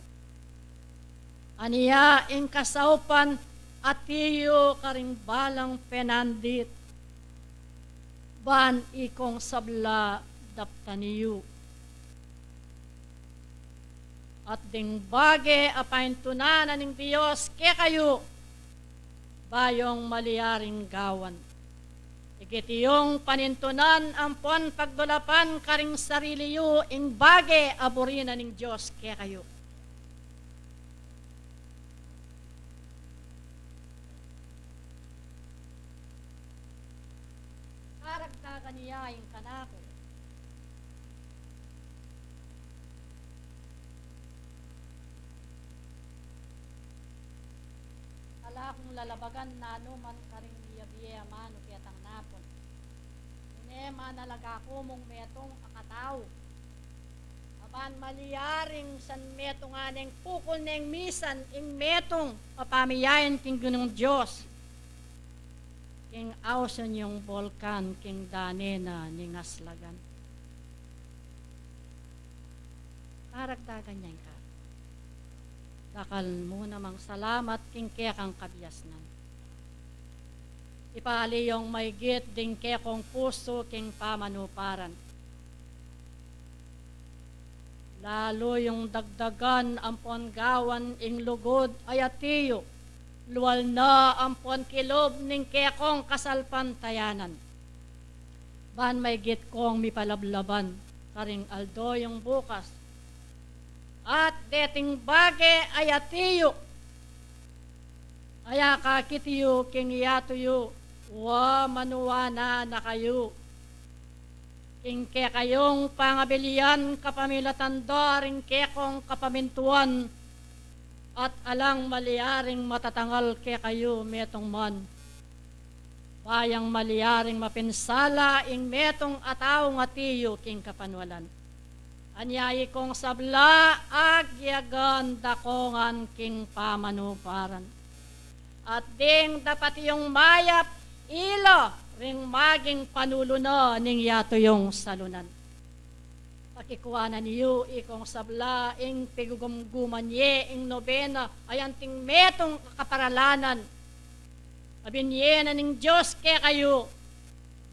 Aniya ing kasaupan at iyo karing balang penandit, ban ikong sabla daptaniyo. At ding bage apain tunanan ng Diyos kaya kayo, bayong maliyaring gawan. Igiti yung panintunan ampon pagdulapan karing sarili yu ing bage aburina ng Diyos kaya kayo. Karagdagan niya ing kanako. Kung lalabagan na anuman karing biya mano kayatang napon. Ine manalaga ko mong metong akataw. Aban maliyaring san metong aneng pukol neng misan ing metong papamiyayan king gunong Diyos. King awsan yung volkan king dane na ningaslagan. Karagdagan niya ka. Dakal mo namang salamat king kaya kang kabiyasnan. Ipali yung maygit ding kaya kong puso king pamanuparan. Lalo yung dagdagan ampon gawan ing lugod ayatiyo. Luwal na ampon kilob ning kaya kong kasalpantayanan. Ban maygit kong mipalablaban karing aldo yung bukas. At deting bage ayatiyo, aya kakitiyo king yatuyo, wa manuwana na kayo. King ke kayong pangabilian kapamilatan daring ke kong kapamintuan, at alang maliyaring matatangal ke kayo metong man. Bayang maliyaring mapinsala ing metong ataw nga tiyo king kapanwalan. Anyayi kong sabla agyagan dakongan king pamanuparan. At ding dapat yung mayap ilo ring maging panulo na ning yato yung salunan. Pakikuanan niyo ikong sabla ing pigugumguman ye ing nobena ayanting metong kaparalanan. Abinye na ning Diyos ke kayo.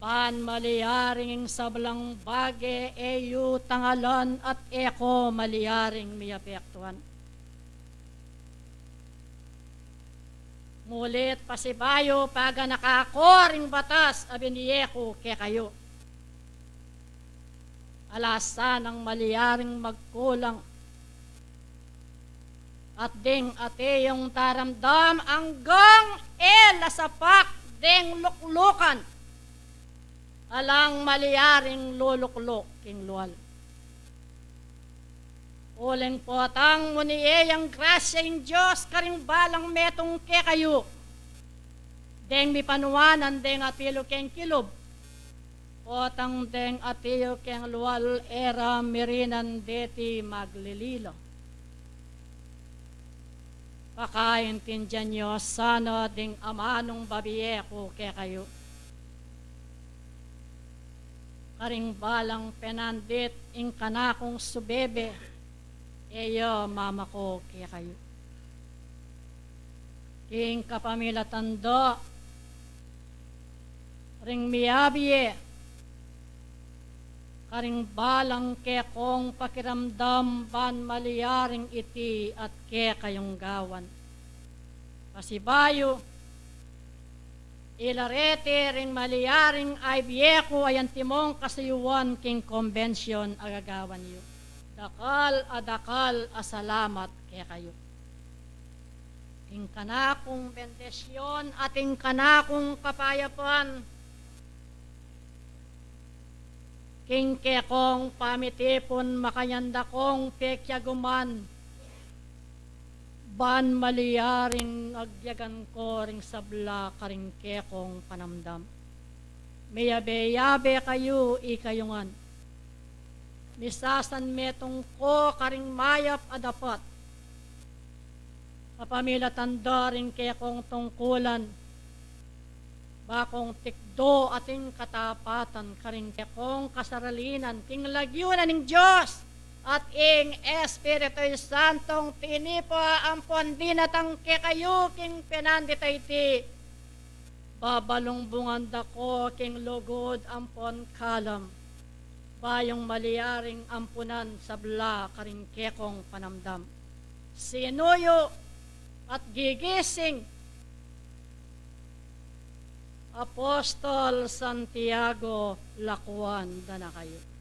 Pan maliyaring sablang bage eyu tangalan at eko maliyaring miyapektuan. Mulit pasibayo paga nakakoring batas abiniyeko ke kayo. Alasan ang maliyaring magkulang at ding ate yung taramdam anggang lasapak ding luklukan alang maliyaring luluklok king luwal. Uling potang muniye ang grasya yung Diyos karing balang metong ke kayo. Deng mi panuanan deng atilo keng kilob. Potang deng atilo keng luwal era mirinan deti maglililo. Pakaintindihan nyo sana ding amanong babiye ko ke kayo. Karing balang penandit ing kanakong subebe. Eyo, mama ko, kaya kayo. King kapamila tando, ring miyabiye, karing balang ke kong pakiramdam ban maliyaring iti at ke kayong gawan. Pasibayo, ilarete ring maliyaring ay biyeko ayan timong kasayuan king convention agagawan yu. Dakal asalamat kaya kayo. Ing kanakong bendesyon at ing kanakong kapayapan. King kekong pamitipon makanyanda kong pekyaguman. Ban maliyaring agyagan ko ring sabla karing kekong panamdam. Mayabe-yabe kayo ikayungan. Misasan metong ko karing mayap adapat. Kapamila tandaring kaya kong tungkulan. Bakong tikdo ating katapatan karing kaya kong kasaralinan. King lagyunan ng Diyos at ing Espiritu Santong tinipa ampon dinatang ke kayo king penandita iti. Babalong bunganda ko king lugod ampon kalam. Bayong maliyaring ampunan sa bla karing kekong panamdam. Sinuyo at gigising Apostol Santiago Lakuan dana kayo.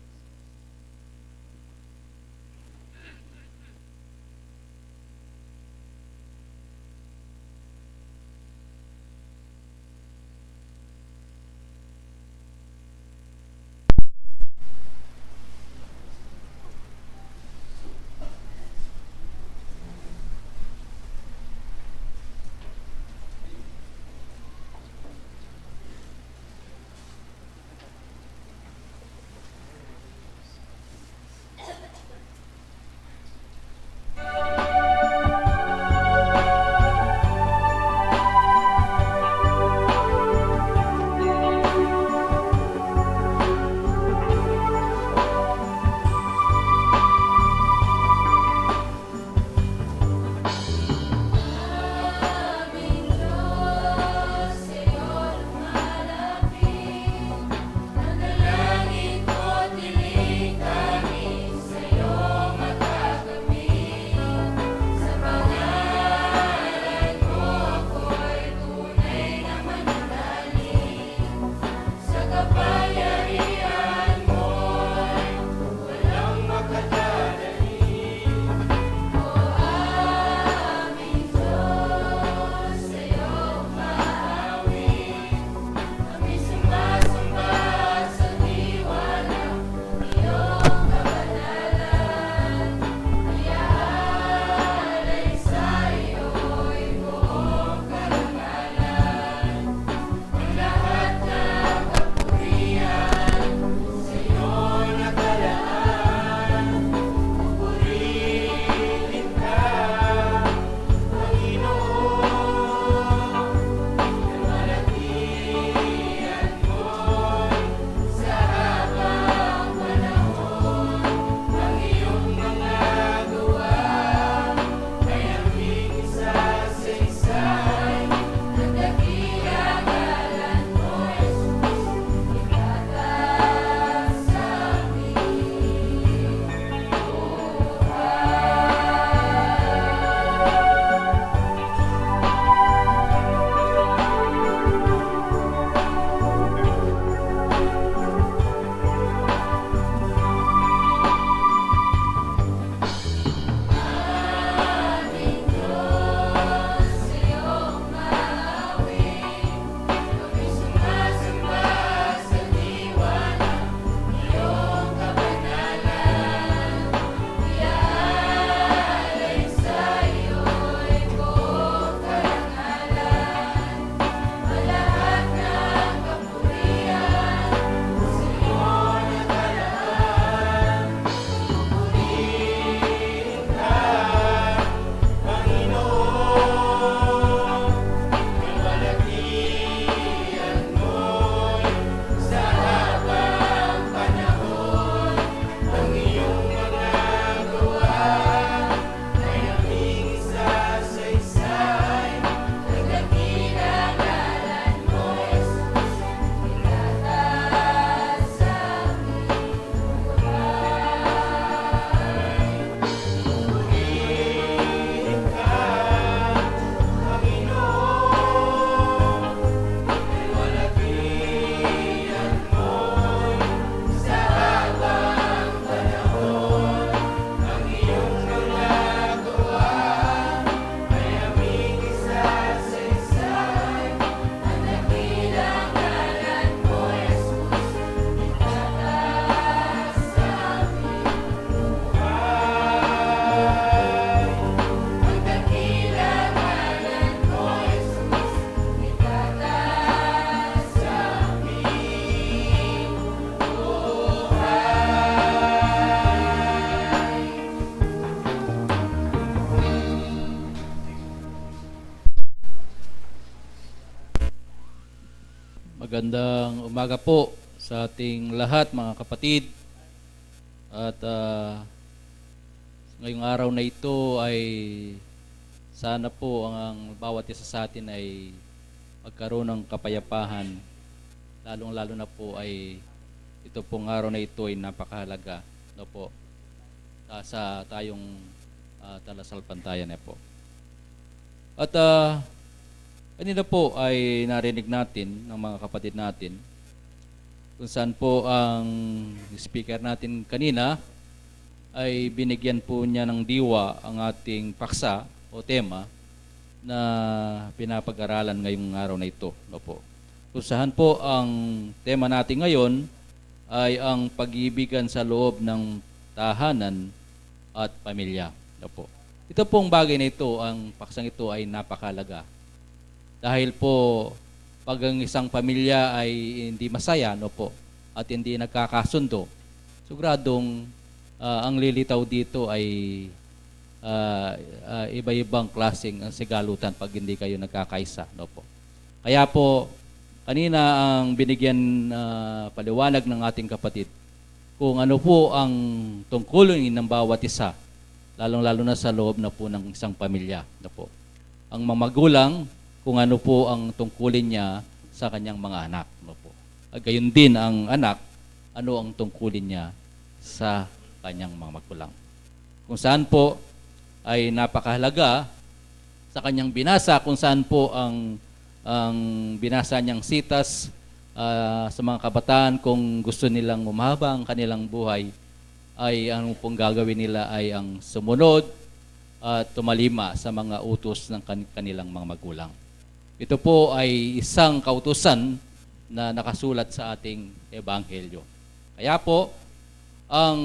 Magandang umaga po sa ating lahat mga kapatid. At ngayong araw na ito ay sana po ang bawat isa sa atin ay magkaroon ng kapayapahan. Lalong-lalo na po ay ito pong araw na ito ay napakahalaga, no po, sa tayong talasalpantayan na po. At kanina po ay narinig natin ng mga kapatid natin kung saan po ang speaker natin kanina ay binigyan po niya ng diwa ang ating paksa o tema na pinapag-aralan ngayong araw na ito. No po. Kung saan po ang tema natin ngayon ay ang pag-ibigan sa loob ng tahanan at pamilya. No po. Ito pong bagay na ito, ang paksang ito ay napakalaga. Dahil po, pag ang isang pamilya ay hindi masaya, no po, at hindi nagkakasundo, siguradong ang lilitaw dito ay iba-ibang klaseng sigalutan pag hindi kayo nagkakaisa, no po. Kaya po, kanina ang binigyan paliwanag ng ating kapatid kung ano po ang tungkulin ng bawat isa, lalong-lalo na sa loob na po ng isang pamilya, no po. Ang mga magulang, kung ano po ang tungkulin niya sa kanyang mga anak, no po. At gayon din ang anak, ano ang tungkulin niya sa kanyang mga magulang. Kung saan po ay napakahalaga sa kanyang binasa, kung saan po ang binasa niyang sitas sa mga kabataan kung gusto nilang umahaba ang kanilang buhay, ay ang pong gagawin nila ay ang sumunod at tumalima sa mga utos ng kanilang mga magulang. Ito po ay isang kautusan na nakasulat sa ating ebanghelyo. Kaya po, ang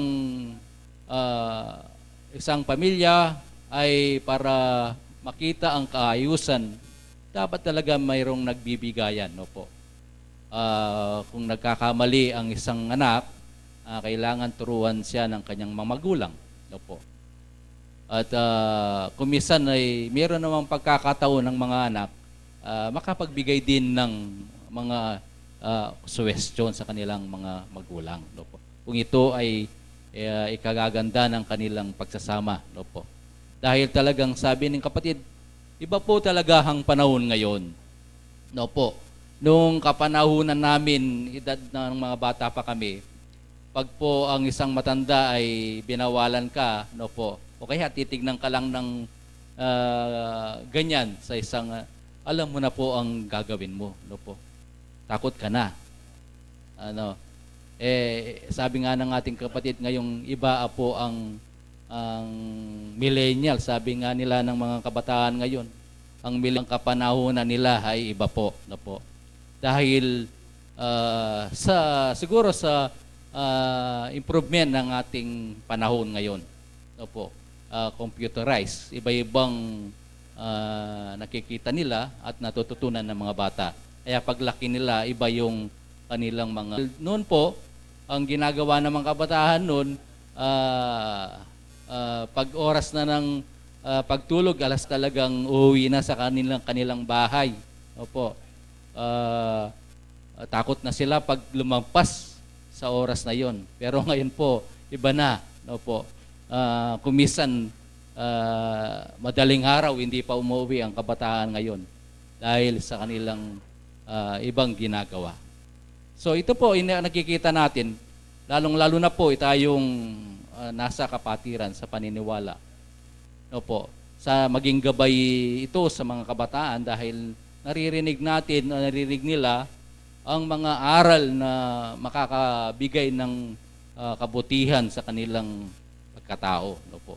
isang pamilya ay para makita ang kaayusan, dapat talaga mayroong nagbibigayan, no po. Kung nagkakamali ang isang anak, kailangan turuan siya ng kanyang mga magulang, no po. At kung minsan ay mayroon namang pagkakataon ng mga anak, makapagbigay din ng mga suwestyon sa kanilang mga magulang, no po. Kung ito ay ikagaganda ng kanilang pagsasama, no po. Dahil talagang sabi ng kapatid, iba po talaga ang panahon ngayon, no po. Nung kapanahunan namin, edad ng mga bata pa kami, pag po ang isang matanda ay binawalan ka, no po, o kaya titignan ka lang ng ganyan sa isang, alam mo na po ang gagawin mo, no po. Takot ka na. Sabi nga ng ating kapatid ngayong iba po ang millennial, sabi nga nila ng mga kabataan ngayon, ang kapanahunan nila ay iba po, no po. Dahil siguro sa improvement ng ating panahon ngayon, no po, computerized, iba-ibang nakikita nila at natututunan ng mga bata. Kaya paglaki nila, iba yung kanilang mga... Noon po, ang ginagawa ng mga kabataan noon, pag oras na ng pagtulog, alas talagang uuwi na sa kanilang bahay. Opo. Takot na sila pag lumampas sa oras na yon. Pero ngayon po, iba na. Opo. Kumisan, madaling araw, hindi pa umuwi ang kabataan ngayon dahil sa kanilang ibang ginagawa. So ito po, nakikita natin, lalong-lalo na po tayong nasa kapatiran sa paniniwala. No po, sa maging gabay ito sa mga kabataan dahil naririnig nila ang mga aral na makakabigay ng kabutihan sa kanilang pagkatao. No po.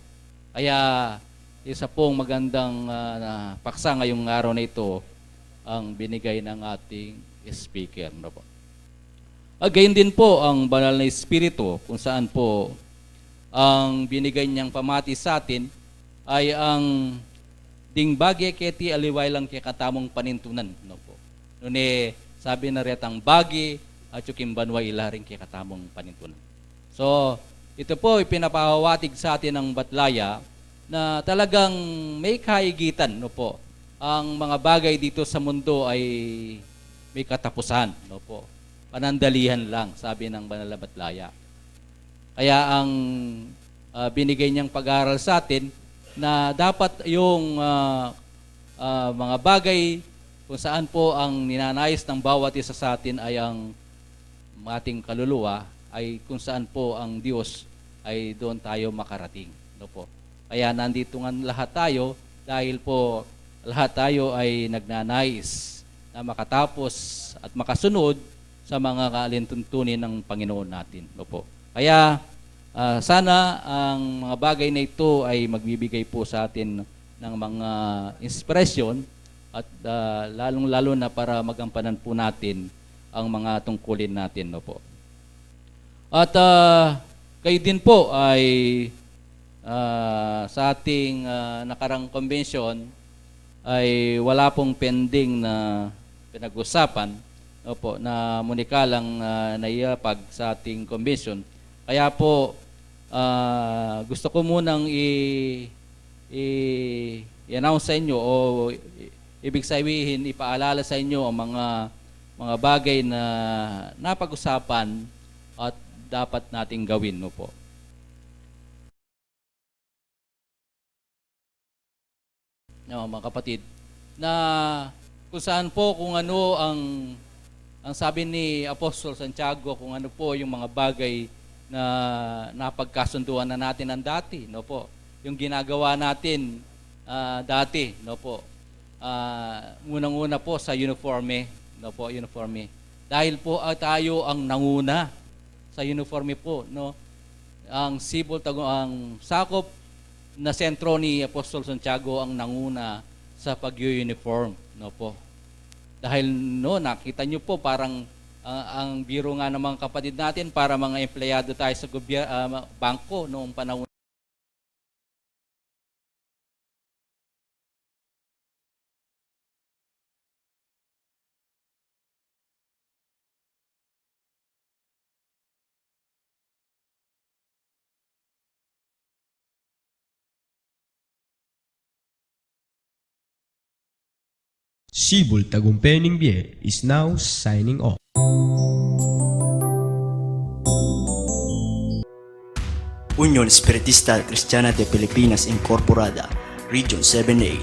Kaya isa pong magandang paksa ngayong araw na ito ang binigay ng ating speaker. No po. Gayon din po ang banal na Espiritu kung saan po ang binigay niyang pamati sa atin ay ang ding bagay keti aliway lang kay katamong panintunan. No po. Nune sabi na retang bagi at yung banwa ilaring kay katamong panintunan. So, ito po ipinapahawatig sa atin ng Batlaya na talagang may kaigitan, no po. Ang mga bagay dito sa mundo ay may katapusan. No po. Panandalihan lang, sabi ng Banal na Batlaya. Kaya ang binigay niyang pag-aaral sa atin na dapat yung mga bagay kung saan po ang ninanais ng bawat isa sa atin ay ang ating kaluluwa, ay kung saan po ang Diyos ay doon tayo makarating. No po. Kaya nandito nga lahat tayo dahil po lahat tayo ay nagnanais na makatapos at makasunod sa mga kaalintuntunin ng Panginoon natin. No po. Kaya sana ang mga bagay na ito ay magbibigay po sa atin ng mga inspirasyon at lalong-lalo na para magampanan po natin ang mga tungkulin natin. No po. At kayo din po ay sa ating nakarang convention ay wala pong pending na pinag-usapan, no po, na munika lang naiyapag sa ating convention. Kaya po gusto ko munang i-announce sa inyo o ibig sabihin ipaalala sa inyo ang mga bagay na napag-usapan at dapat nating gawin. No po. No, mga kapatid, na kung saan po kung ano ang sabi ni Apostol Santiago, kung ano po yung mga bagay na napagkasunduan na natin ng dati, no po. Yung ginagawa natin dati, no po. Unang-una po sa uniforme, no po, uniforme. Dahil po tayo ang nanguna sa uniforme po, no. Ang ang sakop na sentro ni Apostol Santiago ang nanguna sa pag-uniform, no po. Dahil no, nakita nyo po parang ang biro nga ng mga kapatid natin para mga empleyado tayo sa bangko noong panahon. Sibol Tagumpay Bie is now signing off. Unión Espiritista Cristiana de Pilipinas Incorporada, Region 7A.